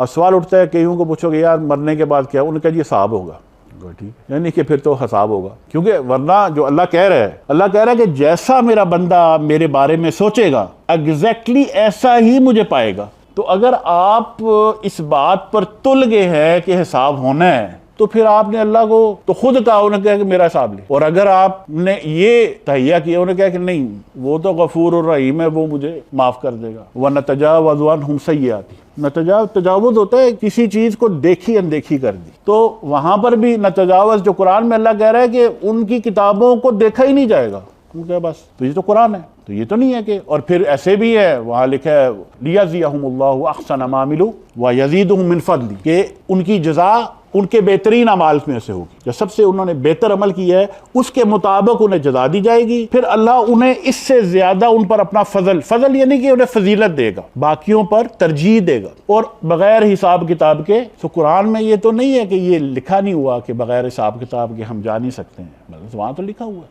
اب سوال اٹھتا ہے کئیوں کو پوچھو کہ یار مرنے کے بعد کیا، انہوں نے کہا جی حساب ہوگا، ٹھیک یعنی کہ پھر تو حساب ہوگا، کیونکہ ورنہ جو اللہ کہہ رہا ہے کہ جیسا میرا بندہ میرے بارے میں سوچے گا ایگزیکٹلی ایسا ہی مجھے پائے گا۔ تو اگر آپ اس بات پر تل گئے ہیں کہ حساب ہونا ہے تو پھر آپ نے اللہ کو تو خود کہا، انہوں نے کہا کہ میرا حساب لے، اور اگر آپ نے یہ تہیہ کیا، انہوں نے کہا کہ نہیں وہ تو غفور الرحیم ہے، وہ مجھے معاف کر دے گا، وَنَتَجَاوَزُ عَنْهُمْ سَيِّئَاتِهِمْ۔ تجاوز ہوتا ہے کسی چیز کو دیکھی اندیکھی کر دی، تو وہاں پر بھی نتجاوز جو قرآن میں اللہ کہہ رہا ہے کہ ان کی کتابوں کو دیکھا ہی نہیں جائے گا، کیونکہ بس تو یہ تو قرآن ہے، تو یہ تو نہیں ہے کہ، اور پھر ایسے بھی ہے وہاں لکھا ہے لِيَجْزِيَهُمُ اللَّهُ أَحْسَنَ مَا عَمِلُوا وَيَزِيدُهُم مِّن فَضْلِهِ، کہ ان کی جزا ان کے بہترین اعمال میں سے ہوگی، جو سب سے انہوں نے بہتر عمل کیا ہے اس کے مطابق انہیں جزا دی جائے گی، پھر اللہ انہیں اس سے زیادہ ان پر اپنا فضل یعنی کہ انہیں فضیلت دے گا، باقیوں پر ترجیح دے گا، اور بغیر حساب کتاب کے۔ تو قرآن میں یہ تو نہیں ہے کہ یہ لکھا نہیں ہوا کہ بغیر حساب کتاب کے ہم جا نہیں سکتے ہیں، وہاں تو لکھا ہوا ہے۔